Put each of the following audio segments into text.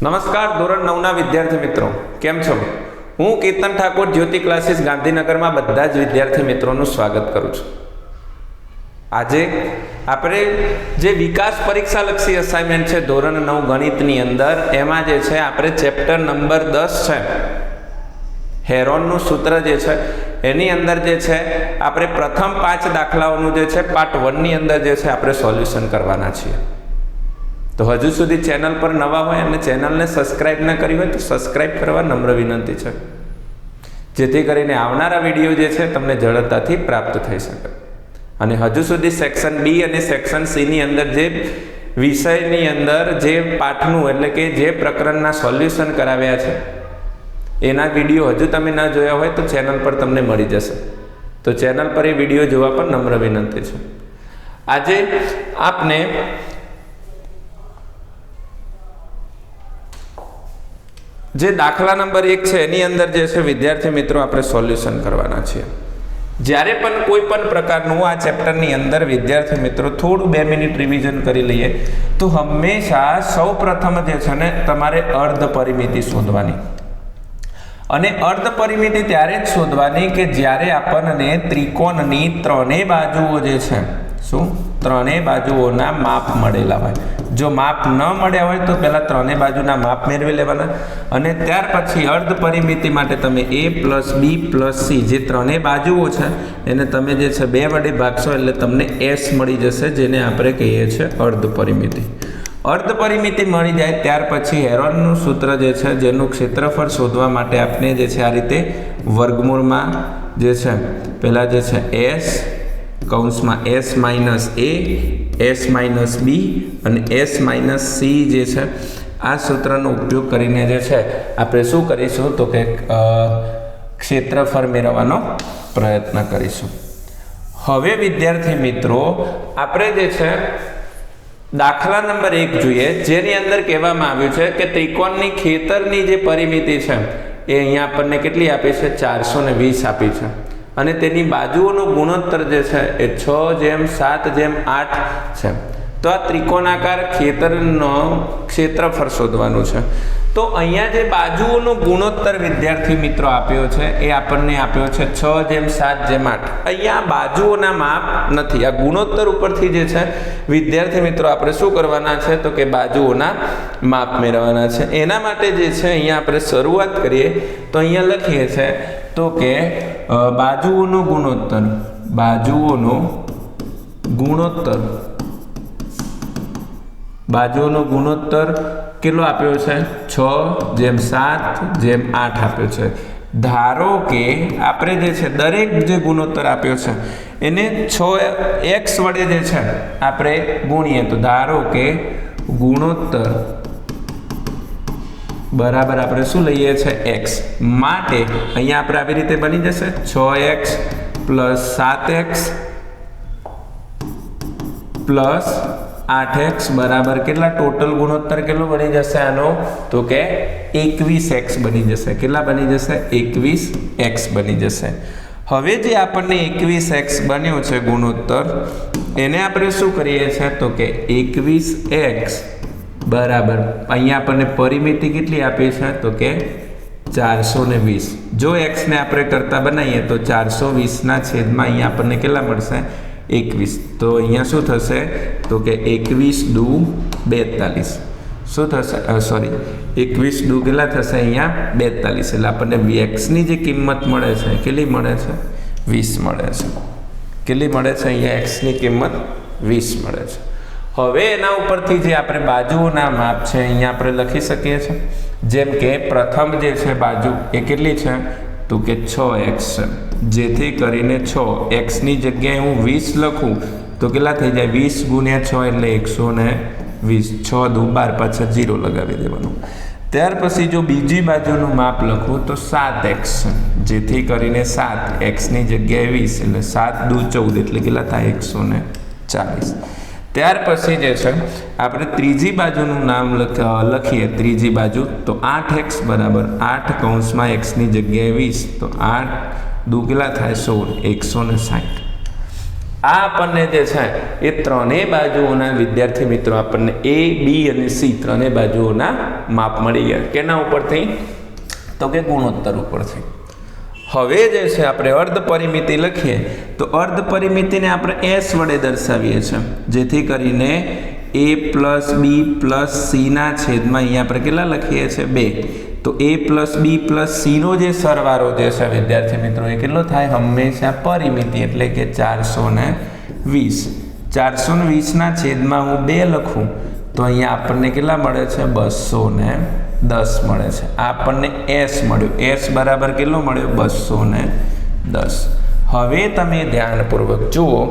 નમસ્કાર ધોરણ 9ના વિદ્યાર્થી મિત્રો, કેમ છો? હું કેતન ઠાકોર જ્યોતિ ક્લાસીસ ગાંધીનગરમાં બધા જ વિદ્યાર્થી મિત્રોનું સ્વાગત કરું છું. આજે આપણે જે વિકાસ પરીક્ષા લક્ષી અસાઇનમેન્ટ છે ધોરણ 9 ગણિતની અંદર, એમાં જે છે આપણે ચેપ્ટર નંબર 10 છે હેરોનનું સૂત્ર જે છે એની અંદર જે છે આપણે પ્રથમ 5 દાખલાઓનું જે છે પાર્ટ 1ની અંદર જે છે આપણે સોલ્યુશન કરવાના છીએ. તો હજુ સુધી ચેનલ પર નવા હોય અને ચેનલને સબસ્ક્રાઇબ ન કરી હોય તો સબસ્ક્રાઇબ કરવા નમ્ર વિનંતી છે, જેથી કરીને આવનારા વિડીયો જે છે તમને ઝડપતાથી પ્રાપ્ત થઈ શકે. અને હજુ સુધી સેક્શન બી અને સેક્શન સીની અંદર જે વિષયની અંદર જે પાઠનું એટલે કે જે પ્રકરણના સોલ્યુશન કરાવ્યા છે એના વિડીયો હજુ તમે ન જોયા હોય તો ચેનલ પર તમને મળી જશે. તો ચેનલ પર એ વિડીયો જોવા પણ નમ્ર વિનંતી છે. આજે આપને જે દાખલા નંબર 1 છે એની અંદર જે છે વિદ્યાર્થી મિત્રો આપણે સોલ્યુશન કરવાના છીએ. જ્યારે પણ કોઈ પણ પ્રકારનું આ ચેપ્ટરની અંદર વિદ્યાર્થી મિત્રો થોડું 2 મિનિટ રિવિઝન કરી લઈએ તો હંમેશા સૌ પ્રથમ જે છે ને તમારે અર્ધ પરિમિતિ શોધવાની. અને અર્ધ પરિમિતિ ત્યારે જ શોધવાની કે જ્યારે આપણને ત્રિકોણની ત્રણેય બાજુઓ જે છે ત્રણેય બાજુઓના માપ મળેલા હોય. જો માપ ન મળ્યા હોય તો પહેલાં ત્રણેય બાજુના માપ મેળવી લેવાના અને ત્યાર પછી અર્ધ પરિમિતિ માટે તમે a plus b plus c જે ત્રણેય બાજુઓ છે એને તમે જે છે 2 વડે ભાગશો એટલે તમને s મળી જશે, જેને આપણે કહીએ છીએ અર્ધ પરિમિતિ. અર્ધ પરિમિતિ મળી જાય ત્યાર પછી હેરોનનું સૂત્ર જે છે જેનું ક્ષેત્રફળ શોધવા માટે આપણે જે છે આ રીતે વર્ગમૂળમાં જે છે પહેલાં જે છે s કૌંસમાં s minus a s minus b અને s માઇનસ c જે છે આ સૂત્રનો ઉપયોગ કરીને જે છે આપણે શું કરીશું તો કે ક્ષેત્રફળ મેળવવાનો પ્રયત્ન કરીશું. હવે વિદ્યાર્થી મિત્રો આપણે જે છે દાખલા નંબર 1 જોઈએ, જેની અંદર કહેવામાં આવ્યું છે કે ત્રિકોણની ખેતરની જે પરિમિતિ છે એ અહીંયા આપણને કેટલી આપી છે 420 આપી છે અને તેની બાજુઓનો ગુણોત્તર જે છે એ 6:7:8 છે. તો આ ત્રિકોણાકાર ખેતરનો ક્ષેત્રફળ શોધવાનું છે. તો અહીંયા જે બાજુઓનો ગુણોત્તર વિદ્યાર્થી મિત્રો આપ્યો છે એ આપણને આપ્યો છે 6:7:8. અહીંયા બાજુઓના માપ નથી, આ ગુણોત્તર ઉપરથી જે છે વિદ્યાર્થી મિત્રો આપણે શું કરવાના છે તો કે બાજુઓના માપ મેળવવાના છે. એના માટે જે છે અહીંયા આપણે શરૂઆત કરીએ તો અહીંયા લખીએ છે તો કે બાજુઓનો ગુણોત્તર કેટલો આપ્યો છે 6:7:8 આપ્યો છે. ધારો કે આપણે જે છે દરેક જે ગુણોત્તર આપ્યો છે એને 6x વડે જે છે આપણે ગુણીએ તો ધારો કે ગુણોત્તર બરાબર આપણે શું લઈએ છે x માટે અહીંયા આપણે આવી રીતે બની જશે 6x plus 7x plus 8x બરાબર કેટલા ટોટલ ગુણોત્તર કેટલો બની જશે આનો તો કે 21x બની જશે. કેટલા બની જશે 21x બની જશે. હવે જે આપણને 21x બન્યો છે ગુણોત્તર એને આપણે શું કરીએ છીએ તો કે 21x બરાબર અહીંયા આપણને પરિમિતિ કેટલી આપી છે તો કે 420. જો x ને આપણે કરતા બનાવીએ તો 420 છેદમાં અહીંયા આપણને કેટલા મળશે 21. તો અહીંયા શું થશે તો કે 21 દુ 42 શું થશે 21 દુ કેટલા થશે અહીંયા 42 એટલે આપણને x ની જે કિંમત મળે છે કેટલી મળે છે 20 મળે છે. કેટલી મળે છે અહીંયા x ની કિંમત 20 મળે છે. હવે એના ઉપરથી જે આપણે બાજુઓના માપ છે અહીંયા આપણે લખી શકીએ છીએ. જેમ કે પ્રથમ જે છે બાજુ એ કેટલી છે તો કે 6x છે, જેથી કરીને 6x ની જગ્યાએ હું 20 લખું તો કેટલા થઈ જાય 20 ગુણ્યા 6 એટલે 120. 6 દુ 12 પાછા 0 લગાવી દેવાનું. ત્યાર પછી જો બીજી બાજુનું માપ લખું તો 7x છે, જેથી કરીને 7x ની જગ્યાએ 20 એટલે 7 દુ 14 એટલે કેટલા થાય 140. ત્યાર પછી જે છે આપણે ત્રીજી બાજુનું નામ લખીએ ત્રીજી બાજુ તો 8x બરાબર 8 કૌંસમાં x ની જગ્યાએ 20 તો 8 દુ કેટલા થાય 16 160. આ આપણને જે છે એ ત્રણેય બાજુઓના વિદ્યાર્થી મિત્રો આપણને A, B અને C ત્રણેય બાજુઓના માપ મળી ગયા. કેના ઉપરથી? તો કે ગુણોત્તર ઉપરથી. હવે જે છે આપણે અર્ધ પરિમિતિ લખીએ તો અર્ધ પરિમિતિને આપણે S વડે દર્શાવીએ છીએ, જેથી કરીને A પ્લસ B પ્લસ Cના છેદમાં અહીંયા આપણે કેટલા લખીએ છીએ? 2. તો A પ્લસ B પ્લસ Cનો જે સરવાળો જે છે વિદ્યાર્થી મિત્રો એ કેટલો થાય? હંમેશા પરિમિતિ એટલે કે 420. 420ના છેદમાં હું 2 લખું તો અહીંયા આપણને કેટલા મળે છે? 210 મળે છે. આ આપણને S મળ્યો. S બરાબર કેટલો મળ્યો? 210. હવે તમે ધ્યાનપૂર્વક જુઓ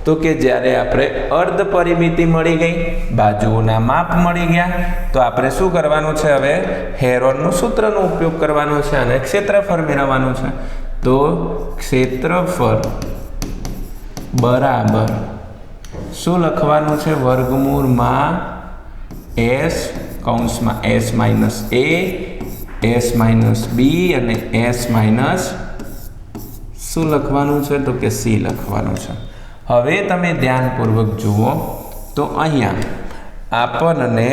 તો કે જ્યારે આપણે અર્ધ પરિમિતિ મળી ગઈ, બાજુઓના માપ મળી ગયા, તો આપણે શું કરવાનું છે? હવે હેરોનનું સૂત્રનો ઉપયોગ કરવાનો છે અને ક્ષેત્રફળ મેળવવાનું છે. તો ક્ષેત્રફળ બરાબર શું લખવાનું છે? વર્ગમૂળમાં S કૌંસમાં S minus A, S minus B અને S માઇનસ શું લખવાનું છે? તો કે C લખવાનું છે. હવે તમે ધ્યાનપૂર્વક જુઓ તો અહીંયા આપણને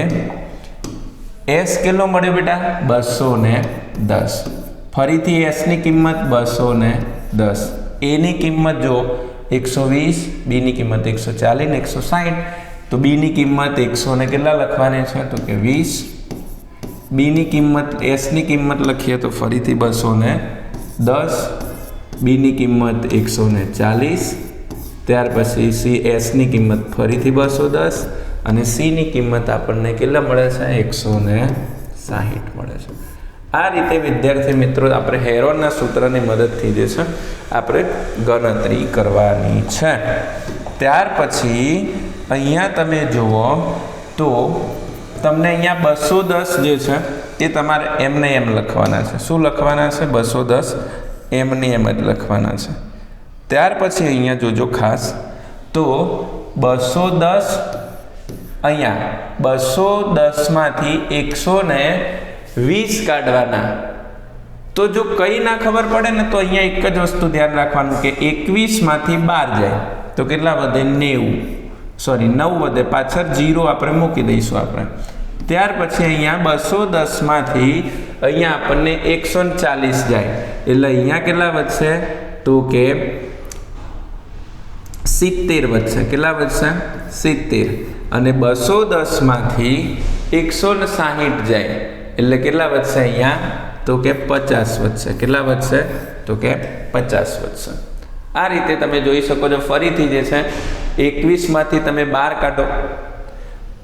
S કેટલો મળ્યો બેટા? 210. ફરીથી S ની કિંમત 210. A ની કિંમત જો 120, B ની કિંમત 140 ને 160. તો B ની કિંમત 100 ને કેટલા લખવાની છે? તો કે 20. B ની કિંમત S ની કિંમત લખીએ તો ફરીથી 210. B ની કિંમત 140. ત્યાર પછી S ની કિંમત ફરીથી 210 અને C ની કિંમત આપણને કેટલા મળે છે? 160 મળે છે. આ રીતે વિદ્યાર્થી મિત્રો આપણે હેરોનના સૂત્રની મદદથી જે છે આપણે ગણતરી કરવાની છે. ત્યાર પછી અહીંયા તમે જુઓ તો તમને અહીંયા 210 જે છે એ તમારે એમને એમ લખવાના છે. શું લખવાના છે? 210 એમને એમ જ લખવાના છે. ત્યાર પછી અહીંયા જોજો ખાસ તો 210 અહીંયા 210માંથી 120 કાઢવાના. તો જો કંઈ ના ખબર પડે ને તો અહીંયા એક જ વસ્તુ ધ્યાન રાખવાનું કે 21માંથી 12 જાય તો કેટલા વધે? 9 વધે. પાછળ 0 આપણે મૂકી દઈશું આપણે. ત્યાર પછી અહીંયા 210માંથી અહીંયા આપણને 140 જાય એટલે અહીંયા કેટલા વધશે? તો કે 70 વધશે. કેટલા વધશે? 70. અને 210માંથી 160 જાય એટલે કેટલા વધશે? અહીંયા તો કે 50 વધશે. કેટલા વધશે? તો કે 50 વધશે. આ રીતે તમે જોઈ શકો છો. ફરીથી જે છે 21માંથી તમે 12 કાઢો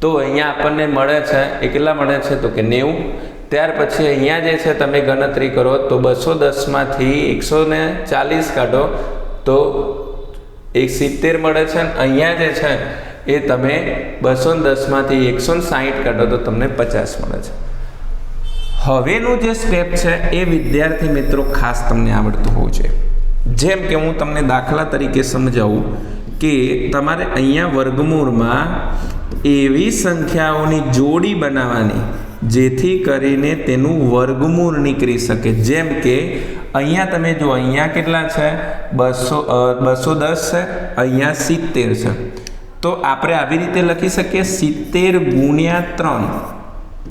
તો અહીંયા આપણને મળે છે એ કેટલા મળે છે? તો કે 90. ત્યાર પછી અહીંયા જે છે તમે ગણતરી કરો તો 210માંથી 140 કાઢો તો 70 મળે છે. અહીંયા જે છે એ તમે 210માંથી 160 કાઢો તો તમને 50 મળે છે. હવેનું જે સ્ટેપ છે એ વિદ્યાર્થી મિત્રો ખાસ તમને આવડતું હોવું જોઈએ. જેમ કે હું તમને દાખલા તરીકે સમજાવું કે તમારે અહીંયા વર્ગમૂળમાં એવી સંખ્યાઓની જોડી બનાવવાની જેથી કરીને તેનું વર્ગમૂળ નીકળી શકે. જેમ કે અહીંયા તમે જો અહીંયા કેટલા છે? 210 છે, અહીંયા 70 છે. તો આપણે આવી રીતે લખી શકીએ 70 ગુણ્યા 3.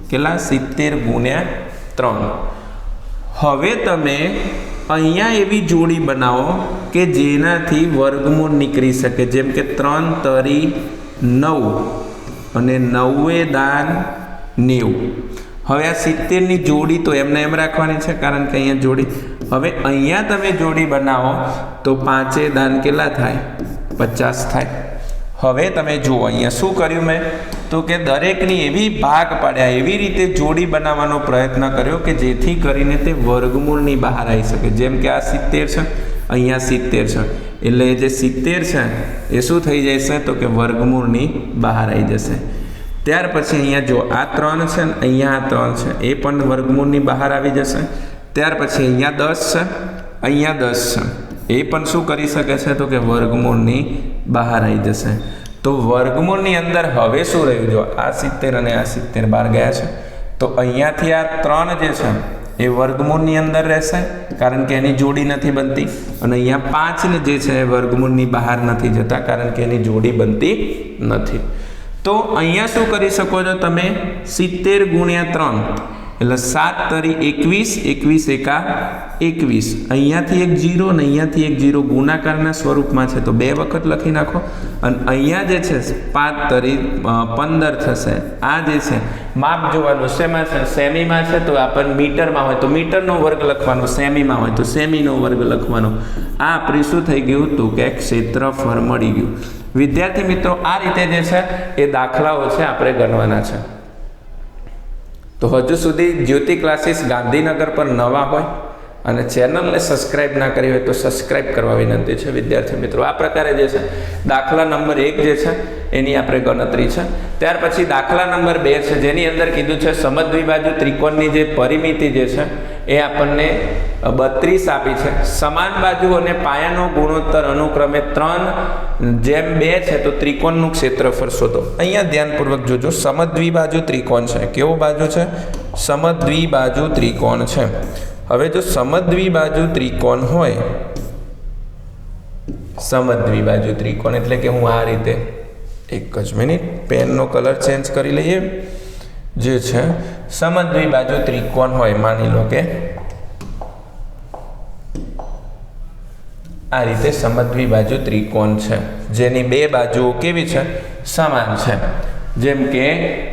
કેટલા? 70 ગુણ્યા 3. હવે તમે અહીંયા એવી જોડી બનાવો કે જેનાથી વર્ગમૂળ નીકળી શકે. જેમ કે 3 તરી 9 અને 9 દાન 90. હવે આ 70ની જોડી તો એમને એમ રાખવાની છે કારણ કે અહીંયા જોડી. હવે અહીંયા તમે જોડી બનાવો તો 5 દાન કેટલા થાય? 50 થાય. હવે તમે જુઓ અહીંયા શું કર્યું મેં તો કે દરેકની એવી ભાગ પાડ્યા, એવી રીતે જોડી બનાવવાનો પ્રયત્ન કર્યો કે જેથી કરીને તે વર્ગમૂળની બહાર આવી શકે. જેમ કે આ 70 છે, અહીંયા 70 છે એટલે જે 70 છે એ શું થઈ જશે તો કે વર્ગમૂળની બહાર આવી જશે. ત્યાર પછી અહીંયા જો આ 3 છે ને અહીંયા આ 3 છે એ પણ વર્ગમૂળની બહાર આવી જશે. ત્યાર પછી અહીંયા 10 છે, અહીંયા 10 છે એ પણ શું કરી શકે છે તો કે વર્ગમૂળની બહાર આવી જશે. તો વર્ગમૂળની અંદર હવે શું રહ્યું? જો આ 70 અને આ 70 બહાર ગયા છે તો અહીંયાથી આ 3 જે છે એ વર્ગમૂળની અંદર રહેશે કારણ કે એની જોડી નથી બનતી, અને અહીંયા 5 જે છે એ વર્ગમૂળની બહાર નથી જતા કારણ કે એની જોડી બનતી નથી. તો અહીંયા શું કરી શકો છો તમે, 70 ગુણ્યા 3 એટલે 7 તરી 21, 21 એકા 21. અહીંયાથી એક 0 અને અહીંયાથી એક 0 ગુણાકારના સ્વરૂપમાં છે તો 2 વખત લખી નાખો. અને અહીંયા જે છે 5 તરી 15 થશે. આ જે છે માપ જોવાનું શેમાં છે, સેમીમાં છે તો આપણને મીટરમાં હોય તો મીટરનો વર્ગ લખવાનો, સેમીમાં હોય તો સેમીનો વર્ગ લખવાનો. આ આપણી શું થઈ ગયું તો કે ક્ષેત્રફળ મળી ગયું. વિદ્યાર્થી મિત્રો આ રીતે જે છે એ દાખલાઓ છે આપણે ગણવાના છે. તો હજુ સુધી જ્યોતિ ક્લાસીસ ગાંધીનગર પર નવા હોય અને ચેનલને સબસ્ક્રાઇબ ના કરી હોય તો સબસ્ક્રાઇબ કરવા વિનંતી છે વિદ્યાર્થી મિત્રો. આ પ્રકારે જે છે દાખલા નંબર 1 જે છે એની આપણે ગણતરી છે. ત્યાર પછી દાખલા નંબર 2 છે જેની અંદર કીધું છે સમદ્વિબાજુ ત્રિકોણની જે પરિમિતિ જે છે એ આપણને 32 આપી છે. સમાન બાજુ અને પાયાનો ગુણોત્તર અનુક્રમે 3:2 છે તો ત્રિકોણનું ક્ષેત્રફળ શોધો. અહીંયા ધ્યાનપૂર્વક જોજો, સમદ્વિબાજુ ત્રિકોણ છે. કેવો બાજુ છે? સમદ્વિબાજુ ત્રિકોણ છે. હવે જો સમદ્વિબાજુ ત્રિકોણ હોય, સમદ્વિબાજુ ત્રિકોણ એટલે કે હું આ રીતે, એક જ મિનિટ પેનનો કલર ચેન્જ કરી લઈએ. જે છે સમદ્વિબાજુ ત્રિકોણ હોય, માની લો કે આ રીતે સમદ્વિબાજુ ત્રિકોણ છે જેની 2 બાજુઓ કેવી છે? સમાન છે. જેમ કે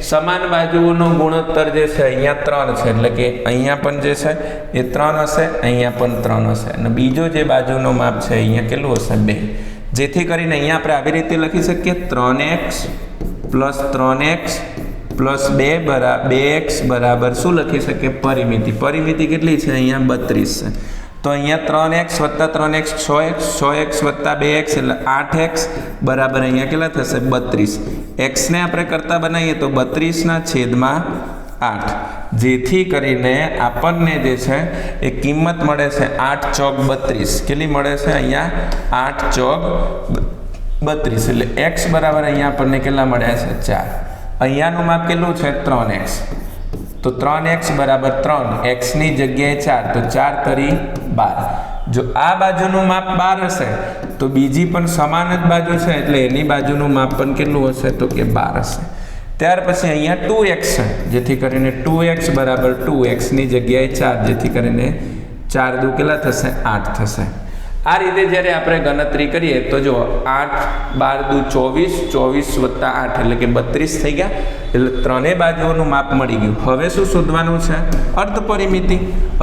સમાન બાજુઓનો ગુણોત્તર જે છે અહીંયા 3 છે એટલે કે અહીંયા પણ જે છે એ 3 હશે, અહીંયા પણ 3 હશે, અને બીજો જે બાજુનો માપ છે અહીંયા કેટલું હશે? 2. જેથી કરીને અહીંયા આપણે આવી રીતે લખી શકીએ 3x + 3x + 2x બરાબર શું લખી શકીએ? પરિમિતિ. પરિમિતિ કેટલી છે? અહીંયા 32 છે. તો અહીંયા 3x + 3x 6x, 6x + 2x એટલે 8x બરાબર અહીંયા કેટલા થશે? 32. x ને આપણે કરતા બનાવીએ તો 32/8. જેથી કરીને આપણને જે છે એ કિંમત મળે છે 8 ચોક 32. કેટલી મળે છે? અહીંયા 8 ચોક 32 એટલે x બરાબર અહીંયા આપણને કેટલા મળ્યા છે? 4. અહીંયાનું માપ કેટલું છે? 3x. તો 3x બરાબર 3, x ની જગ્યાએ 4 તો 4 તરી 12. જો આ બાજુનું માપ 12 હશે તો બીજી પણ સમાન જ બાજુ છે એટલે એની બાજુનું માપ પણ કેટલું હશે? તો કે 12 હશે. ત્યાર પછી અહીંયા 2x છે જેથી કરીને 2x બરાબર 2, x ની જગ્યાએ 4 જેથી કરીને 4 દુ કેટલા થશે? 8 થશે. આ રીતે જ્યારે આપણે ગણતરી કરીએ તો જો 8 12 દુ 24, 24 + 8 એટલે કે 32 થઈ ગયા. એટલે ત્રણેય બાજુઓનું માપ મળી ગયું. હવે શું શોધવાનું છે? અર્ધ પરિમિતિ.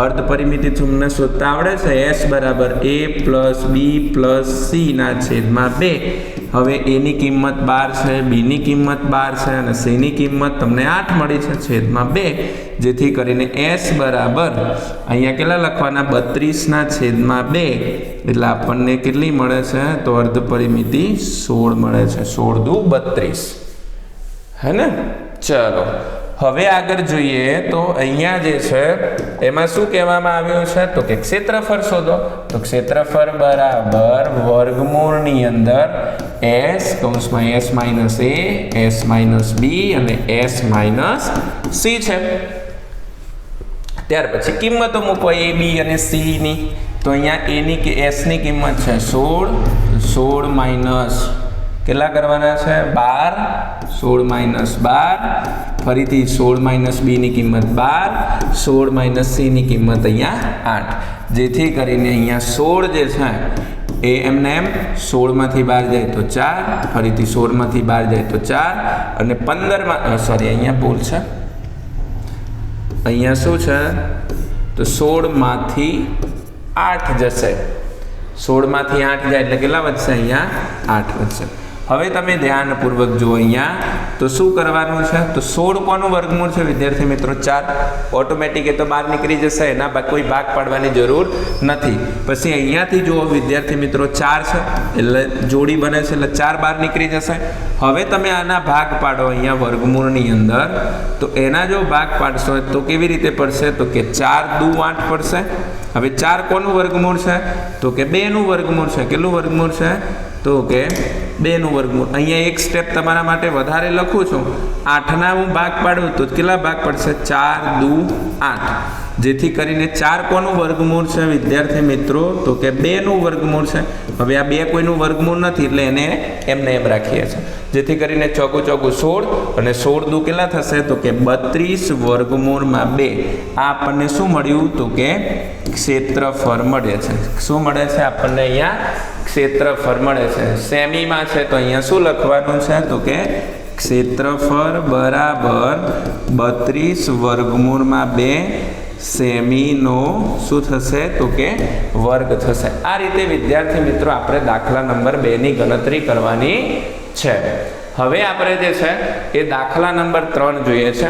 અર્ધ પરિમિતિ તમને શોધતા આવડે છે. s બરાબર a + b + c ના છેદમાં 2. હવે a ની કિંમત 12 છે, b ની કિંમત 12 છે અને c ની કિંમત તમને 8 મળી છે છેદમાં 2. જેથી કરીને s બરાબર અહીંયા કેટલા લખવાના? 32/2 એટલે આપણને કેટલી મળે છે? તો અર્ધ પરિમિતિ 16 મળે છે. 16 દુ 32. હે ને? ચલો હવે આગળ જોઈએ તો અહીંયા જે છે એમાં શું કહેવામાં આવ્યું છે? તો કે ક્ષેત્રફળ શોધો. તો ક્ષેત્રફળ બરાબર વર્ગમૂળની અંદર s કૌંસમાં s - a, s - b અને s - c છે. ત્યાર પછી કિંમતો મૂકો a, b અને c ની. તો અહીંયા a ની કે s ની કિંમત છે 16, 16 માઇનસ કેટલા કરવાના છે? 12, 16 - 12, ફરીથી 16 - b ની કિંમત 12, 16 - c ની કિંમત અહીંયા 8. જેથી કરીને અહીંયા 16 જે છે એ એમને એમ 16 માંથી 12 જાય તો 4, ફરીથી 16 માંથી 12 જાય તો 4 અને 15 સોરી અહીંયા ભૂલ છે. અહીંયા શું છે? તો 16 માંથી 8 જશે. 16 માંથી 8 જાય એટલે કેટલા વધશે? અહીંયા 8 વધશે. હવે તમે ધ્યાનપૂર્વક જુઓ અહીંયા તો શું કરવાનું છે? તો 16 કોનું વર્ગમૂળ છે વિદ્યાર્થી મિત્રો? 4. ઓટોમેટિક એ તો બહાર નીકળી જશે, એના કોઈ ભાગ પાડવાની જરૂર નથી. પછી અહીંયાથી જુઓ વિદ્યાર્થી મિત્રો 4 છે એટલે જોડી બને છે એટલે 4 બહાર નીકળી જશે. હવે તમે આના ભાગ પાડો અહીંયા વર્ગમૂળની અંદર તો એના જો ભાગ પાડશો તો કેવી રીતે પડશે? તો કે 4 દુ 8 પડશે. હવે 4 કોનું વર્ગમૂળ છે? તો કે 2 નું વર્ગમૂળ છે. કેટલું વર્ગમૂળ છે? તો કે 2 નું વર્ગમૂળ. અહીંયા એક સ્ટેપ તમારા માટે વધારે લખું છું. 8 ના હું ભાગ પાડું તો કેટલા ભાગ પડશે? 4 દુ 8. જેથી કરીને 4 કોનું વર્ગમૂળ છે વિદ્યાર્થી મિત્રો? તો કે 2 નું વર્ગમૂળ છે. હવે આ 2 કોઈનું વર્ગમૂળ નથી એટલે એને એમને એમ રાખીએ છીએ. જેથી કરીને ચોગું 16 અને 16 દુ કેટલા થશે? તો કે 32 વર્ગમૂળમાં 2. આ આપણને શું મળ્યું? તો કે ક્ષેત્રફળ મળે છે. શું મળે છે આપણને? અહીંયા ક્ષેત્રફળ મળે છે. સેમીમાં છે તો અહીંયા શું લખવાનું છે? તો કે ક્ષેત્રફળ બરાબર 32 વર્ગમૂળમાં 2 સેમીનો શું થશે? તો કે વર્ગ થશે. આ રીતે વિદ્યાર્થી મિત્રો આપણે દાખલા નંબર 2 ની ગણતરી કરવાની છે. હવે આપણે જે છે એ દાખલા નંબર 3 જોઈએ છે,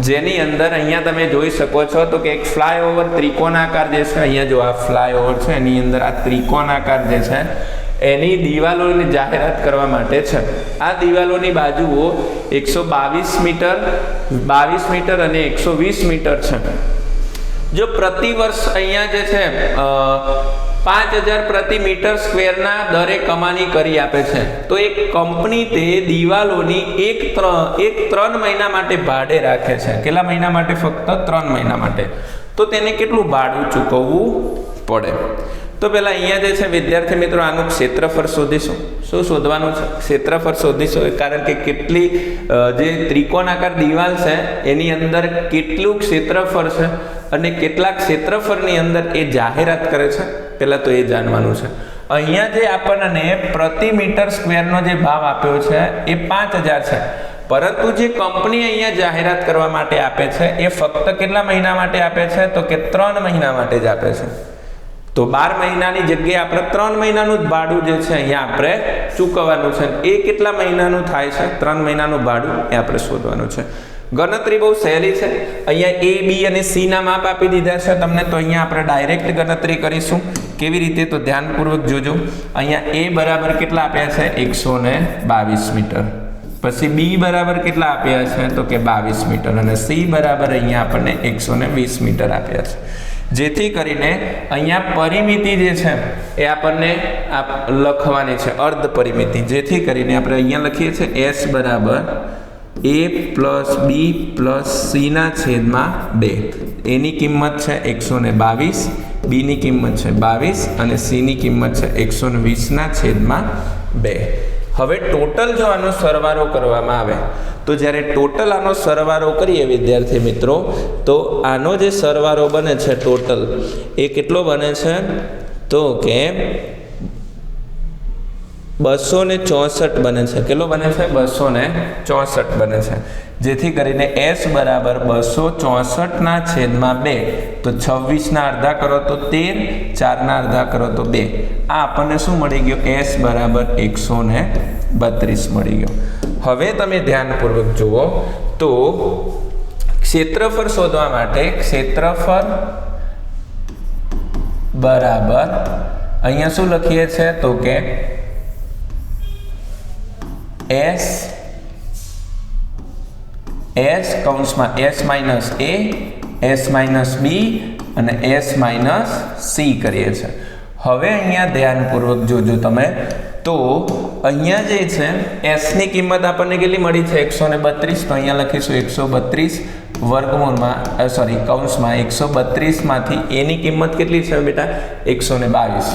જેની અંદર અહીંયા તમે જોઈ શકો છો તો કે એક ફ્લાયઓવર ત્રિકોણાકાર જે છે, અહીંયા જો આ ફ્લાયઓવર છે એની અંદર આ ત્રિકોણાકાર જે છે એની દિવાલોની જાહેરાત કરવા માટે છે. આ દિવાલોની બાજુઓ 122 મીટર અને 120 મીટર છે. જો પ્રતિ વર્ષ અહીંયા જે છે 5000 પ્રતિ મીટર સ્ક્વેરના દરે કમાણી કરી આપે છે, તો એક કંપની તે દિવાલોની એક 3 મહિના માટે ભાડે રાખે છે. કેટલા મહિના માટે? ફક્ત 3 મહિના માટે. તો તેને કેટલું ભાડું ચૂકવવું પડે? તો પહેલા અહીંયા જે છે વિદ્યાર્થી મિત્રો આનું ક્ષેત્રફળ શોધીશું. શું શોધવાનું છે? ક્ષેત્રફળ શોધીશું, કારણ કે કેટલી જે ત્રિકોણાકાર દિવાલ છે એની અંદર કેટલું ક્ષેત્રફળ છે અને કેટલા ક્ષેત્રફળની અંદર એ જાહેરાત કરે છે, પહેલા તો એ જાણવાનું છે. અહીંયા જે આપણને પ્રતિ મીટર સ્ક્વેરનો જે ભાવ આપ્યો છે એ 5000 છે, પરંતુ જે કંપની અહીંયા જાહેરાત કરવા માટે આપે છે એ ફક્ત કેટલા મહિના માટે આપે છે? તો કે 3 મહિના માટે જ આપે છે. તો 12 મહિનાની જગ્યાએ આપણે 3 મહિનાનું જ ભાડું જે છે અહીંયા આપણે ચૂકવવાનું છે. એ કેટલા મહિનાનું થાય છે? 3 મહિનાનું ભાડું એ આપણે શોધવાનું છે. ગણતરી બહુ સહેલી છે. અહીંયા A, B અને C ના માપ આપી દીધા છે તમને, તો અહીંયા આપણે ડાયરેક્ટ ગણતરી કરીશું. કેવી રીતે? તો ધ્યાનપૂર્વક જોજો. અહીંયા A બરાબર કેટલા આપ્યા છે? 122 મીટર. પછી B બરાબર કેટલા આપ્યા છે? તો કે 22 મીટર. અને C બરાબર અહીંયા આપણને 120 મીટર આપ્યા છે. જેથી કરીને અહીંયા પરિમિતિ જે છે એ આપણને લખવાની છે, અર્ધ પરિમિતિ. જેથી કરીને આપણે અહીંયા લખીએ છીએ S બરાબર A plus B plus C ના છેદમાં 2. એની કિંમત છે 122, B ની કિંમત છે 22 અને C ની કિંમત છે 120 ના છેદમાં 2. હવે ટોટલ જો આનો સરવાળો કરવામાં આવે તો જ્યારે ટોટલ આનો સરવાળો કરીએ વિદ્યાર્થી મિત્રો, તો આનો જે સરવાળો બને છે ટોટલ એ કેટલો બને છે? તો કે 264 બને છે. કેટલો બને છે? 264 બને છે. જેથી કરીને S બરાબર 264 ના છેદમાં 2, તો 26 ના અડધા કરો તો 13, 4 ના અડધા કરો તો 2. આ આપણને શું મળી ગયો? S બરાબર 132 મળી ગયો. હવે તમે ધ્યાનપૂર્વક જુઓ તો ક્ષેત્રફળ શોધવા માટે ક્ષેત્રફળ બરાબર અહીંયા શું લખીએ છીએ? તો કે S કૌંસમાં S minus A, S minus B અને S માઇનસ C કરીએ છીએ. હવે અહીંયા ધ્યાનપૂર્વક જોજો તમે, તો અહીંયા જે છે S ની કિંમત આપણને કેટલી મળી છે? 132. તો અહીંયા લખીશું 132 વર્ગમૂળમાં કૌંસમાં 132 માંથી A ની કિંમત કેટલી છે બેટા? 122.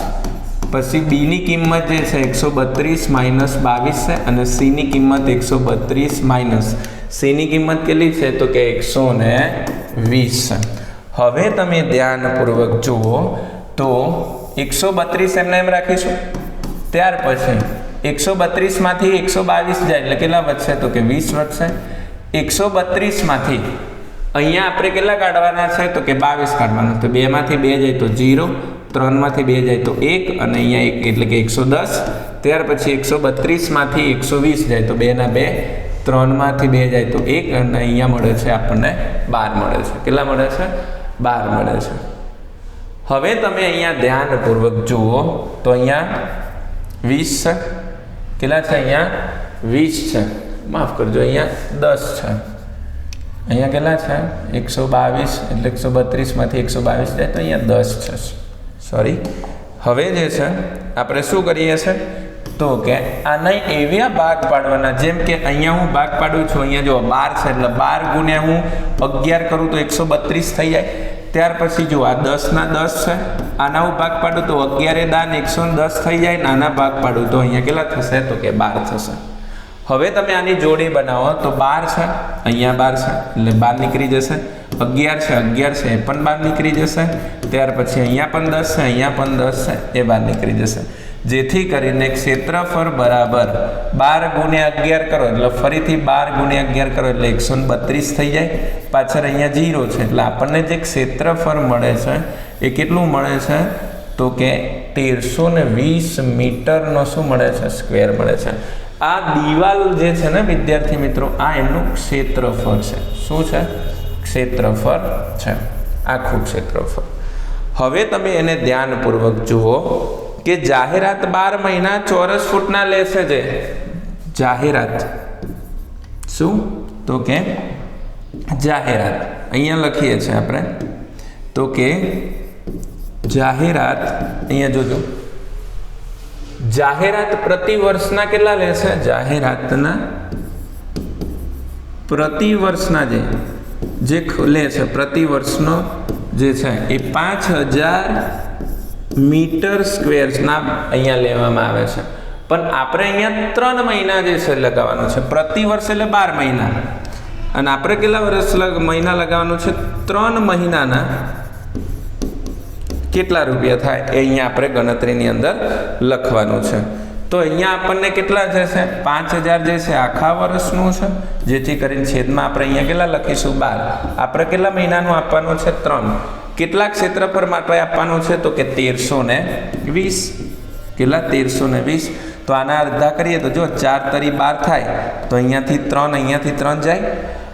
પછી B ની કિંમત જે છે 132 માઇનસ 22 છે અને C ની કિંમત 132 માઇનસ C ની કિંમત કેટલી છે? તો કે 120 છે. હવે તમે ધ્યાનપૂર્વક જુઓ તો 132 એમને એમ રાખીશું. ત્યાર પછી 132 માંથી 122 જાય એટલે કેટલા વધશે? તો કે 20 વધશે. 132 માંથી અહીંયા આપણે કેટલા કાઢવાના છે? તો કે 22 કાઢવાના. તો 2 માંથી 2 જાય તો 0, 3 માંથી 2 જાય તો 1 અને અહીંયા 1 એટલે કે 110. ત્યાર પછી 132 માંથી 120 જાય તો 2 ના 2, 3 માંથી 2 જાય તો 1 અને અહીંયા મળે છે આપણને 12 મળે છે. કેટલા મળે છે? 12 મળે છે. હવે તમે અહીંયા ધ્યાનપૂર્વક જુઓ તો અહીંયા 20 છે. કેટલા છે? અહીંયા 20 છે. માફ કરજો, અહીંયા 10 છે. અહીંયા કેટલા છે? 122 એટલે 132 માંથી 122 જાય તો અહીંયા 10 છે. સોરી. હવે જે છે આપણે શું કરીએ છીએ? તો કે આના એવા ભાગ પાડવાના, જેમ કે અહીંયા હું ભાગ પાડું છું, અહીંયા જો 12 છે એટલે 12 ગુણ્યા હું 11 કરું તો 132 થઈ જાય. ત્યાર પછી જો આ 10 ના 10 છે, આના હું ભાગ પાડું તો 11 દાન 110 થઈ જાય ને આના ભાગ પાડું તો અહીંયા કેટલા થશે તો કે 12 થશે. હવે તમે આની જોડી બનાવો તો 12 છે, અહીંયા 12 છે એટલે 12 નીકળી જશે. 11 છે એ પણ 12 નીકળી જશે. ત્યાર પછી અહીંયા પણ 10 છે, અહીંયા પણ 10 છે એ 12 નીકળી જશે. જેથી કરીને ક્ષેત્રફળ બરાબર 12 ગુણ્યા 11 કરો એટલે ફરીથી 12 ગુણ્યા 11 કરો એટલે 132 થઈ જાય. પાછળ અહીંયા 0 છે એટલે આપણને જે ક્ષેત્રફળ મળે છે એ કેટલું મળે છે તો કે 1320 મીટરનો શું મળે છે સ્ક્વેર મળે છે. આ દિવાલ જે છે ને વિદ્યાર્થી મિત્રો આ એમનું ક્ષેત્રફળ છે. શું છે? ક્ષેત્રફળ છે, આખું ક્ષેત્રફળ. હવે તમે એને ધ્યાનપૂર્વક જુઓ કે જાહેરાત 12 મહિના ચોરસ ફૂટના લેશે. જે જાહેરાત શું તો કે જાહેરાત અહીંયા લખીએ છીએ આપણે તો કે જાહેરાત અહીંયા જોજો જાહેરાત પ્રતિ વર્ષના કેટલા લેશે? જાહેરાતના પ્રતિ વર્ષના જે લે છે પ્રતિ વર્ષનો જે છે એ 5000 મીટર સ્ક્વેરના અહીંયા લેવામાં આવે છે. પણ આપણે અહીંયા 3 મહિના જે છે લગાવવાનું છે. પ્રતિ વર્ષ એટલે 12 મહિના અને આપણે કેટલા વર્ષ મહિના લગાવવાનું છે? 3 મહિનાના કેટલા રૂપિયા થાય એ અહીંયા આપણે ગણતરીની અંદર લખવાનું છે. તો અહીંયા આપણને કેટલા જશે? 5000 જે છે આખા વર્ષનું છે. જેથી કરીને છેદમાં આપણે અહીંયા કેટલા લખીશું? 12. આપણે કેટલા મહિનાનું આપવાનું છે? 3. કેટલા ક્ષેત્રફળ માટે આપવાનું છે તો કે 1320. કેટલા? 1320. તો આના અડધા કરીએ તો જો 4 તરી 12 થાય તો અહીંયાથી 3 જાય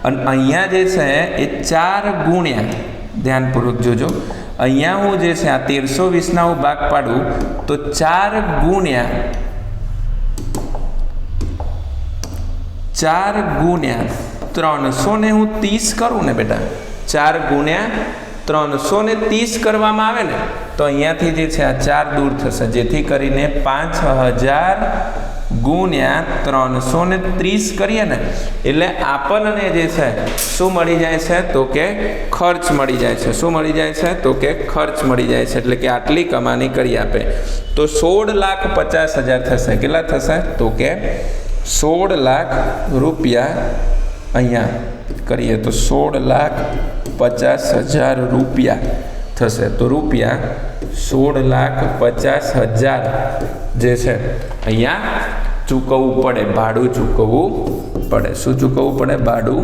અને અહીંયા જે છે એ 4 ગુણ્યા ધ્યાનપૂર્વક જોજો અહીંયા હું જે છે આ 1320 હું ભાગ પાડું તો 4 ગુણ્યા 300 ને હું 30 કરું ને બેટા 4 ગુણ્યા 330 કરવામાં આવે ને તો અહીંયાથી જે છે આ 4 દૂર થશે. જેથી કરીને 5000 ગુણ્યા 330 કરીએ ને એટલે આપણને જે છે શું મળી જાય છે તો કે ખર્ચ મળી જાય છે. શું મળી જાય છે તો કે ખર્ચ મળી જાય છે. એટલે કે આટલી કમાણી કરી આપે તો 16,50,000 થશે. કેટલા થશે તો કે 16 લાખ રૂપિયા અહીંયા કરીએ તો 16,50,000 રૂપિયા થશે. તો રૂપિયા 16,50,000 જે છે અહીંયા ચૂકવવું પડે, ભાડું ચૂકવવું પડે. શું ચૂકવવું પડે? ભાડું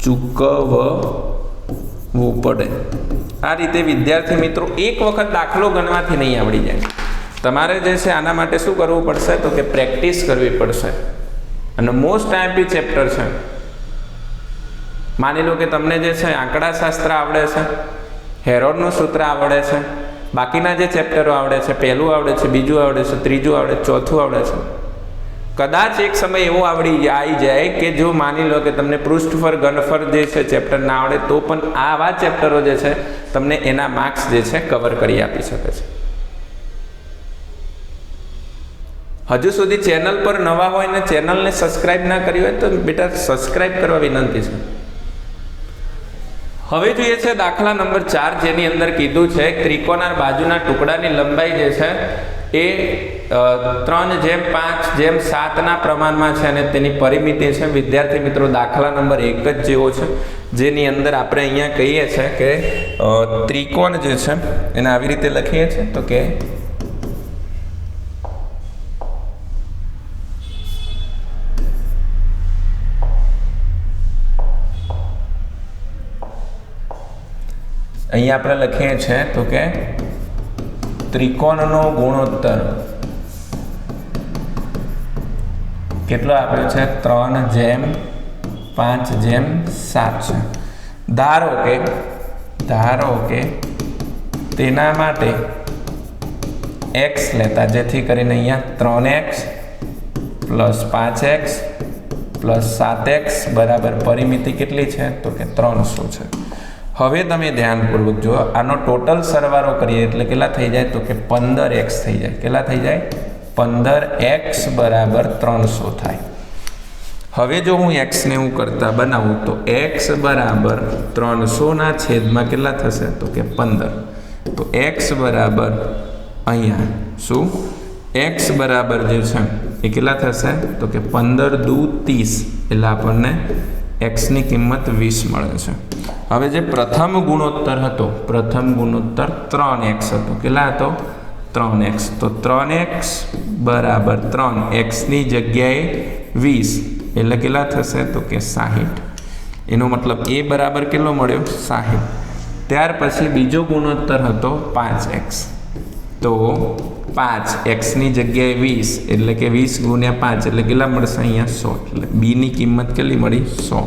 ચૂકવવું પડે. આ રીતે વિદ્યાર્થી મિત્રો એક વખત દાખલો ગણવાથી નહીં આવડી જાય. તમારે જે છે આના માટે શું કરવું પડશે તો કે પ્રેક્ટિસ કરવી પડશે. અને મોસ્ટ આઈએમપી ચેપ્ટર છે. માની લો કે તમને જે છે આંકડાશાસ્ત્ર આવડે છે, હેરોડનું સૂત્ર આવડે છે, બાકીના જે ચેપ્ટરો આવડે છે, પહેલું આવડે છે, બીજું આવડે છે, ત્રીજું આવડે છે, ચોથું આવડે છે. કદાચ એક સમય એવો આવી જાય કે જો માની લો કે તમને પૃષ્ઠફળ ઘનફળ જે છે ચેપ્ટર ના આવડે તો પણ આવા ચેપ્ટરો જે છે તમને એના માર્ક્સ જે છે કવર કરી આપી શકે છે. હજુ સુધી ચેનલ પર નવા હોય ને ચેનલને સબસ્ક્રાઇબ ના કરી હોય તો બેટા સબસ્ક્રાઇબ કરવા વિનંતી છે. હવે જોઈએ છે દાખલા નંબર 4 જેની અંદર કીધું છે ત્રિકોણના બાજુના ટુકડાની લંબાઈ જે છે એ 3:5:7 પ્રમાણમાં છે અને તેની પરિમિતિ છે. વિદ્યાર્થી મિત્રો દાખલા નંબર 1 જ જેવો છે જેની અંદર આપણે અહીંયા કહીએ છીએ કે ત્રિકોણ જે છે એને આવી રીતે લખીએ છીએ તો કે અહીંયા આપણે લખીએ છીએ તો કે ત્રિકોણનો ગુણોત્તર કેટલો આપ્યો છે? 3:5:7 છે. ધારો કે તેના માટે x લેતા જેથી કરીને અહીંયા 3x + 5x + 7x બરાબર પરિમિતિ કેટલી છે તો કે 300 છે. હવે તમે ધ્યાનપૂર્વક જુઓ આનો ટોટલ સરવાળો કરીએ એટલે કેટલા થઈ જાય તો કે 15x થઈ જાય. કેટલા થઈ જાય? 15x બરાબર 300 થાય. હવે જો હું એક્સને હું કરતા બનાવું તો એક્સ બરાબર 300 છેદમાં કેટલા થશે તો કે 15. તો એક્સ બરાબર અહીંયા શું એક્સ બરાબર જે છે એ કેટલા થશે તો કે 15 દુ 30 એટલે આપણને એક્સની કિંમત 20 મળે છે. હવે જે પ્રથમ ગુણોત્તર હતો પ્રથમ ગુણોત્તર 3x હતો. કેટલા હતો 3x. તો 3x બરાબર 3xની જગ્યાએ 20 એટલે કેટલા થશે તો કે 60. એનો મતલબ એ બરાબર કેટલો મળ્યો 60. ત્યાર પછી બીજો ગુણોત્તર હતો 5x. તો 5xની જગ્યાએ 20 એટલે કે 20 ગુણ્યા 5 એટલે કેટલા મળશે અહીંયા 100. એટલે બીની કિંમત કેટલી મળી 100.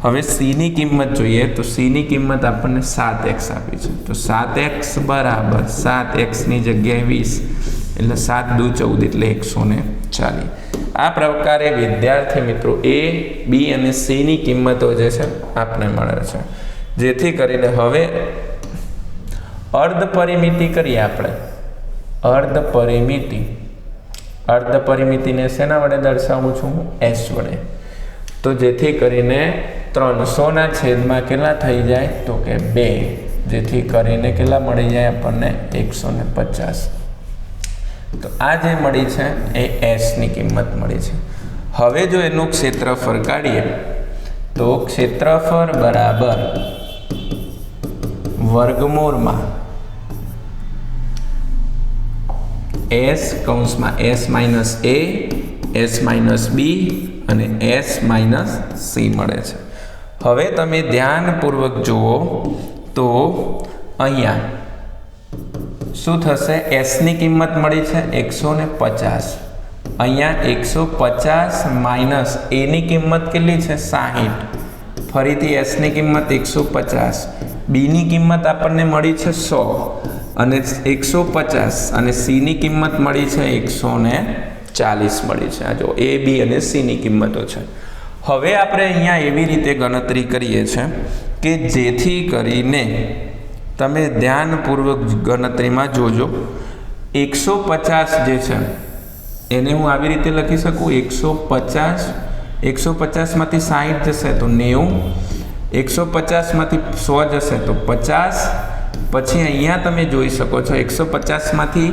હવે સીની કિંમત જોઈએ તો સીની કિંમત આપણને 7x આપી છે. તો 7x બરાબર 7xની જગ્યાએ 20 એટલે 7 દુ 14 એટલે 140. આ પ્રકારે વિદ્યાર્થી મિત્રો એ બી અને સીની કિંમતો જે છે આપને મળે છે. જેથી કરીને હવે અર્ધ પરિમિતિ કરીએ આપણે. અર્ધ પરિમિતિને શેના વડે દર્શાવું છું એસ વડે. તો જેથી કરીને 300 છેદમાં કેટલા થઈ જાય તો કે 2. જેથી કરીને કેટલા મળી જાય આપણને 150. તો આ જે મળી છે એ એસની કિંમત મળી છે. હવે જો એનું ક્ષેત્રફળ કાઢીએ તો ક્ષેત્રફળ બરાબર વર્ગમૂળમાં એસ કૌંસમાં એસ માઇનસ એ એસ માઇનસ બી અને એસ માઇનસ સી મળે છે. હવે તમે ધ્યાનપૂર્વક જુઓ તો અહીંયા શું થશે એસની કિંમત મળી છે 150. અહીંયા 150 માઇનસ એની કિંમત કેટલી છે 60. ફરીથી એસની કિંમત 150. બીની કિંમત આપણને મળી છે 100 અને 150 અને સીની કિંમત મળી છે 140 મળી છે. આ જો એ બી અને સીની કિંમતો છે. હવે આપણે અહીંયા એવી રીતે ગણતરી કરીએ છીએ કે જેથી કરીને તમે ધ્યાનપૂર્વક ગણતરીમાં જોજો. 150 જે છે એને હું આવી રીતે લખી શકું 150 માંથી 60 જશે તો 90. 150 માંથી 100 જશે તો 50. પછી અહીંયા તમે જોઈ શકો છો 150 માંથી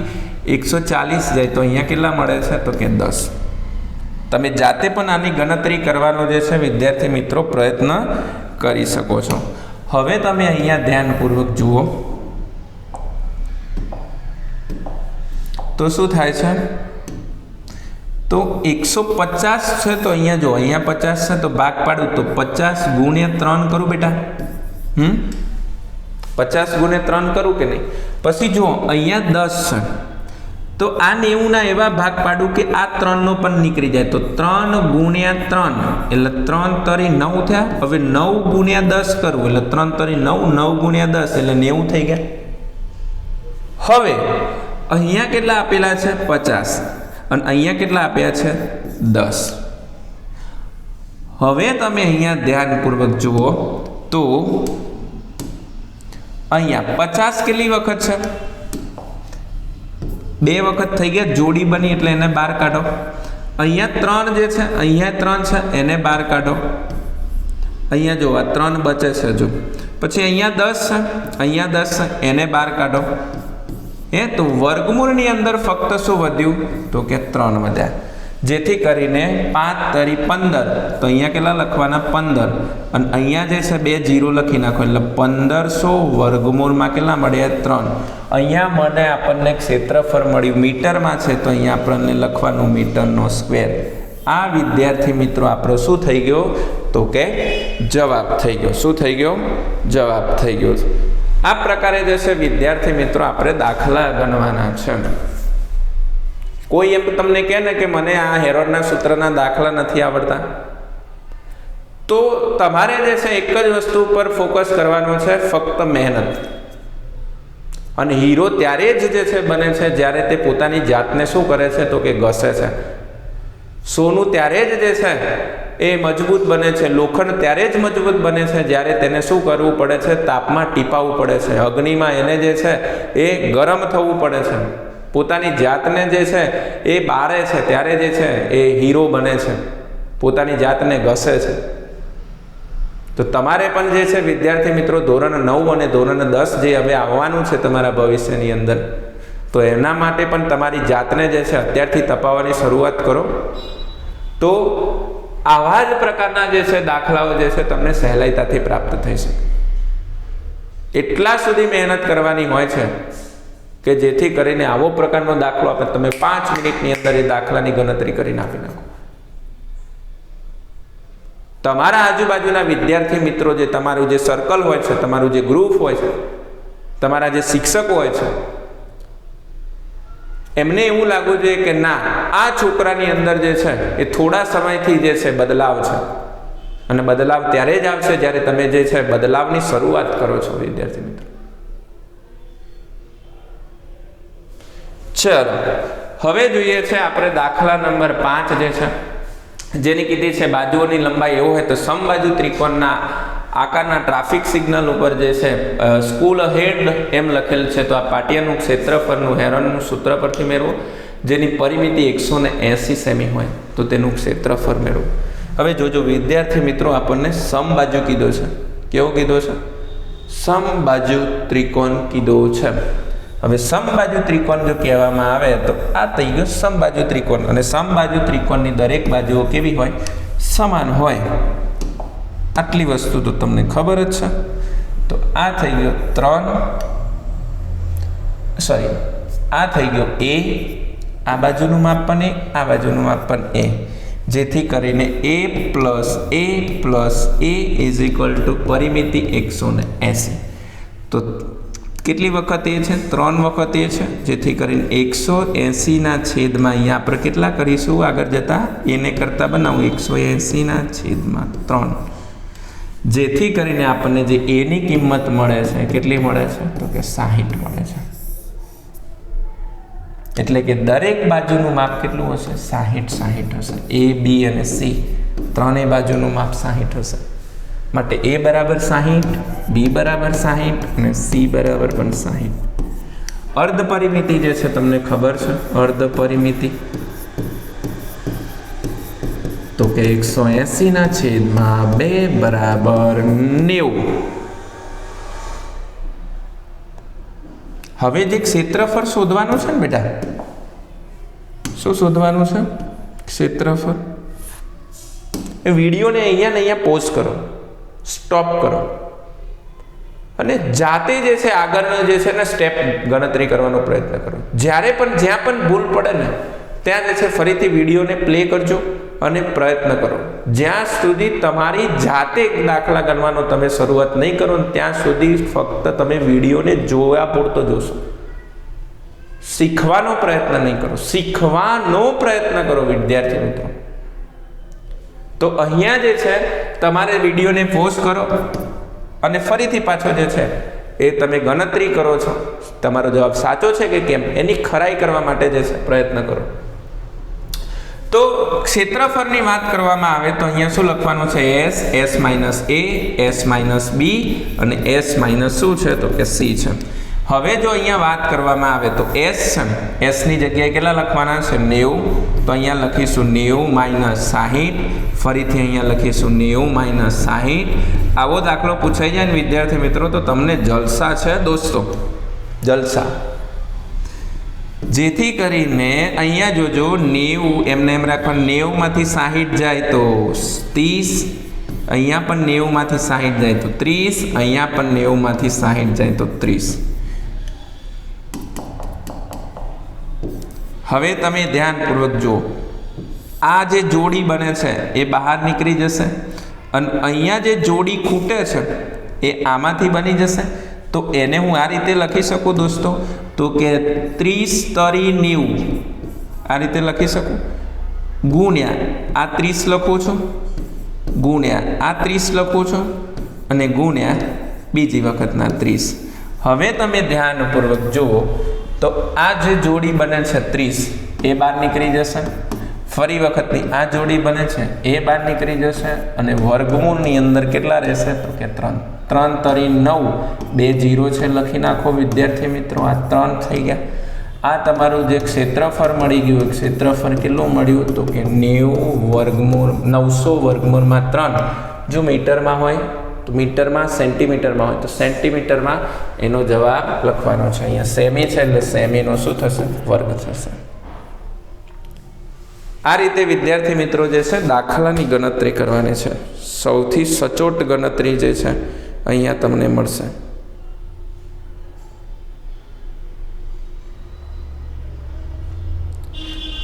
140 જાય તો અહીંયા કેટલા મળે છે તો કે 10. તમે જાતે પણ આની ગણતરી કરવાનો જે છે વિદ્યાર્થી મિત્રો પ્રયત્ન કરી શકો છો. હવે તમે અહીંયા ધ્યાનપૂર્વક જુઓ તો શું થાય છે તો 150 છે તો અહીંયા જો અહીંયા 50 છે તો ભાગ પાડું તો 50 ગુણ્યા 3 કરું બેટા. 50 ગુણ્યા 3 કરું કે નહીં. પછી જુઓ અહીંયા 10 છે તો આ 90 એવા ભાગ પાડું કે આ 3 પણ નીકળી જાય. તો 3 ગુણ્યા 3 એટલે 3 તરી 9 થયા. હવે 9 ગુણ્યા 10 કરવું એટલે 3 તરી 9 9 ગુણ્યા 10 એટલે 90 થઈ ગયા. હવે અહીંયા કેટલા આપેલા છે 50 અને અહીંયા કેટલા આપ્યા છે 10. હવે તમે અહીંયા ધ્યાનપૂર્વક જુઓ તો અહીંયા 50 કેટલી વખત છે 2 વખત થઈ ગયા. જોડી બની એટલે એને બહાર કાઢો. અહીંયા 3 જે છે અહીંયા 3 છે એને બહાર કાઢો. અહીંયા જો આ 3 બચે છે જો. પછી અહીંયા 10 છે અહીંયા 10 છે એને બહાર કાઢો. તો વર્ગમૂળની અંદર ફક્ત શું વધ્યું તો કે 3 વધ્યા. જેથી કરીને 5 તરી 15 તો અહીંયા કેટલા લખવાના 15 અને અહીંયા જે છે 2 0 લખી નાખો એટલે 1500 વર્ગમૂળમાં કેટલા મળ્યા 3. અહીંયા મને આપણને ક્ષેત્રફળ મળ્યું મીટરમાં છે તો અહીંયા આપણને લખવાનું મીટરનો સ્ક્વેર. આ વિદ્યાર્થી મિત્રો આપણો શું થઈ ગયો તો કે જવાબ થઈ ગયો. શું થઈ ગયો જવાબ થઈ ગયો. આ પ્રકારે જે છે વિદ્યાર્થી મિત્રો આપણે દાખલા ગણવાના છે. કોઈ એમ તમને કહે ને કે મને આ હેરોડના સૂત્રના દાખલા નથી આવડતા તો તમારે જે છે એક જ વસ્તુ પર ફોકસ કરવાનો છે ફક્ત મહેનત. અને હીરો ત્યારે જ જે છે બને છે જ્યારે તે પોતાની જાતને શું કરે છે તો કે ઘસે છે. સોનું ત્યારે જ જે છે એ મજબૂત બને છે. લોખંડ ત્યારે જ મજબૂત બને છે જ્યારે તેને શું કરવું પડે છે તાપમાં ટીપાવવું પડે છે. અગ્નિમાં એને જે છે એ ગરમ થવું પડે છે. પોતાની જાતને જે છે એ બાળે છે ત્યારે જે છે એ હીરો બને છે. પોતાની જાતને ઘસે છે. તો તમારે પણ જે છે વિદ્યાર્થી મિત્રો ધોરણ 9 અને ધોરણ 10 જે હવે આવવાનું છે તમારા ભવિષ્યની અંદર, તો એના માટે પણ તમારી જાતને જે છે અત્યારથી તપાવવાની શરૂઆત કરો. તો આવા જ પ્રકારના જે છે દાખલાઓ જે છે તમને સહેલાઈતાથી પ્રાપ્ત થઈ શકે. એટલા સુધી મહેનત કરવાની હોય છે કે જેથી કરીને આવો પ્રકારનો દાખલો આપણે તમે 5 મિનિટની અંદર એ દાખલાની ગણતરી કરીને આપી નાખો. તમારા આજુબાજુના વિદ્યાર્થી મિત્રો જે તમારું જે સર્કલ હોય છે, તમારું જે ગ્રુપ હોય છે, તમારા જે શિક્ષકો હોય છે, એમને એવું લાગવું જોઈએ કે ના, આ છોકરાની અંદર જે છે એ થોડા સમયથી જે છે બદલાવ છે, અને બદલાવ ત્યારે જ આવશે જ્યારે તમે જે છે બદલાવની શરૂઆત કરો છો વિદ્યાર્થી મિત્રો. ચલો હવે જોઈએ છે આપણે દાખલા નંબર 5 જે છે, જેની કીધી છે બાજુઓની લંબાઈ એવું હોય તો સમબાજુ ત્રિકોણના આકારના ટ્રાફિક સિગ્નલ ઉપર જે છે સ્કૂલ હેડ એમ લખેલ છે. તો આ પાટિયાનું ક્ષેત્રફળનું હેરોનનું સૂત્ર પરથી મેળવો. જેની પરિમિતિ 180 સેમી હોય તો તેનું ક્ષેત્રફળ મેળવો. હવે જોજો વિદ્યાર્થી મિત્રો, આપણને સમબાજુ કીધો છે. કેવો કીધો છે? સમબાજુ ત્રિકોણ કીધો છે. હવે સમબાજુ ત્રિકોણ જો કહેવામાં આવે તો આ થઈ ગયો સમબાજુ ત્રિકોણ, અને સમબાજુ ત્રિકોણની દરેક બાજુઓ કેવી હોય? સમાન હોય. આટલી વસ્તુ તો તમને ખબર જ છે. તો આ થઈ ગયો 3, આ થઈ ગયો a, આ બાજુનું માપ પણ a, આ બાજુનું માપ પણ a, જેથી કરીને a ઇઝ ઇક્વલ ટુ પરિમિતિ 180. તો કેટલી વખત એ છે? 3 વખત એ છે, જેથી કરીને 180 ના છેદમાં અહીંયા આપણે કેટલા કરીશું આગળ જતા? એને કરતા બનાવું 180 ના છેદમાં 3, જેથી કરીને આપણને જે એની કિંમત મળે છે કેટલી મળે છે? તો કે 60 મળે છે. એટલે કે દરેક બાજુનું માપ કેટલું હશે? 60 હશે. a, b અને c ત્રણેય બાજુનું માપ 60 હશે. માટે a બરાબર 60, b બરાબર 60 અને c બરાબર પણ 60. અર્ધ પરિમિતિ જે છે તમને ખબર છે? અર્ધ પરિમિતિ તો કે 180 ના છેદમાં 2 બરાબર 90. હવે જે ક્ષેત્રફળ શોધવાનું છે ને બેટા, શું શોધવાનું છે? ક્ષેત્રફળ. એ વિડીયોને અહીંયા ને અહીંયા પોઝ કરો, સ્ટોપ કરો, અને જાતે જે છે આગળનો જે છે ને સ્ટેપ ગણતરી કરવાનો પ્રયત્ન કરો. જ્યારે પણ જ્યાં પણ ભૂલ પડે ને ત્યાં જે છે ફરીથી વિડીયોને પ્લે કરજો અને પ્રયત્ન કરો. જ્યાં સુધી તમારી જાતે દાખલા ગણવાનો તમે શરૂઆત નહીં કરો ત્યાં સુધી ફક્ત તમે વિડીયોને જોવા પૂરતો જોશો. શીખવાનો પ્રયત્ન નહીં કરો, શીખવાનો પ્રયત્ન કરો વિદ્યાર્થી મિત્રો. તો અહીંયા જે છે તમારે વિડીયોને પોઝ કરો અને ફરીથી પાછો જે છે એ તમે ગણતરી કરો છો. તમારો જવાબ સાચો છે કે કેમ એની ખરાઈ કરવા માટે જે છે પ્રયત્ન કરો. તો ક્ષેત્રફળની વાત કરવામાં આવે તો અહીંયા શું લખવાનું છે? s minus a, s minus b અને s માઇનસ શું છે? તો કે c છે. હવે જો અહીંયા વાત કરવામાં આવે તો s છે, s ની જગ્યાએ કેટલા લખવાના છે? 90. તો અહીંયા લખીશું 90 માઇનસ 60, ફરીથી અહીંયા લખીશું 90 માઇનસ 60. આવો દાખલો પૂછાઈ જાય ને વિદ્યાર્થી મિત્રો તો તમને જલસા છે દોસ્તો, જલસા. જેથી કરીને અહીંયા જોજો 90 એમને એમ રાખવાનું, 90 માંથી 60 જાય તો 30, અહીંયા પણ 90 માંથી 60 જાય તો 30, અહીંયા પણ 90 માંથી 60 જાય તો 30. હવે તમે ધ્યાનપૂર્વક જુઓ, આ જે જોડી બને છે એ બહાર નીકળી જશે, અને અહીંયા જે જોડી ખૂટે છે એ આમાંથી બની જશે. તો એને હું આ રીતે લખી શકું દોસ્તો, તો કે 30 તરી 90 આ રીતે લખી શકું, ગુણ્યા આ 30 લખું છું, ગુણ્યા આ 30 લખું છું, અને ગુણ્યા બીજી વખતના 30. હવે તમે ધ્યાનપૂર્વક જુઓ તો આ જે જોડી બને છે 30 એ બહાર નીકળી જશે, ફરી વખતની આ જોડી બને છે એ બહાર નીકળી જશે, અને વર્ગમૂળની અંદર કેટલા રહેશે? તો કે 3. 3 તરી 9, 2 0 છે લખી નાખો વિદ્યાર્થી મિત્રો, આ 3 થઈ ગયા. આ તમારું જે ક્ષેત્રફળ મળી ગયું, ક્ષેત્રફળ કેટલું મળ્યું તો કે 90 વર્ગમૂળ 900 વર્ગમૂળમાં 3. જો મીટરમાં હોય તો મીટરમાં, સેન્ટીમીટરમાં હોય તો સેન્ટીમીટરમાં એનો જવાબ લખવાનો છે. અહીંયા સેમી છે એટલે સેમીનો શું થશે? વર્ગ થશે. આ રીતે વિદ્યાર્થી મિત્રો જે છે દાખલાની ગણતરી કરવાની છે. સૌથી સચોટ ગણતરી જે છે અહીંયા તમને મળશે.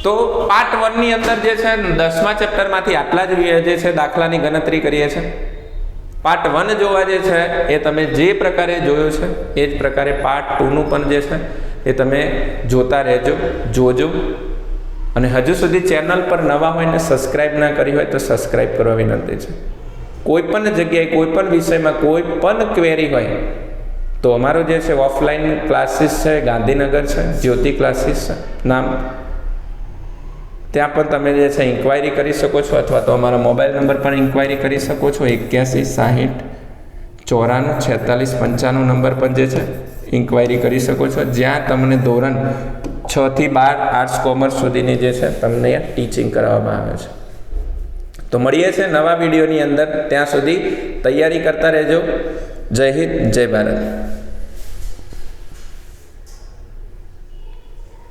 તો પાર્ટ 1 ની અંદર જે છે 10મા ચેપ્ટરમાંથી આટલા જ જે છે દાખલાની ગણતરી કરીએ છીએ. પાર્ટ 1 જોવા જે છે એ તમે જે પ્રકારે જોયો છે એ જ પ્રકારે પાર્ટ 2 નું પણ જે છે એ તમે જોતા રહેજો, જોજો. અને હજુ સુધી ચેનલ પર નવા હોય ને સબસ્ક્રાઇબ ના કરી હોય તો સબસ્ક્રાઇબ કરવા વિનંતી છે. કોઈ પણ જગ્યાએ કોઈ પણ વિષયમાં કોઈ પણ ક્વેરી હોય તો અમારો જે છે ઓફલાઈન ક્લાસીસ છે, ગાંધીનગર છે, જ્યોતિ ક્લાસીસ છે નામ, ત્યાં પણ તમે જે છે ઇન્ક્વાયરી કરી શકો છો, અથવા તો અમારા મોબાઈલ નંબર પર ઇન્ક્વાયરી કરી શકો છો. 81 60 94 46 95 નંબર પર જે છે ઇન્ક્વાયરી કરી શકો છો. જ્યાં તમને ધોરણ 6 થી 12 આર્ટ્સ કોમર્સ સુધીની જે છે તમને ટીચિંગ કરવામાં આવે છે. તો મળીએ છીએ નવા વિડીયોની અંદર. ત્યાં સુધી તૈયારી કરતા રહેજો. જય હિન્દ, જય ભારત.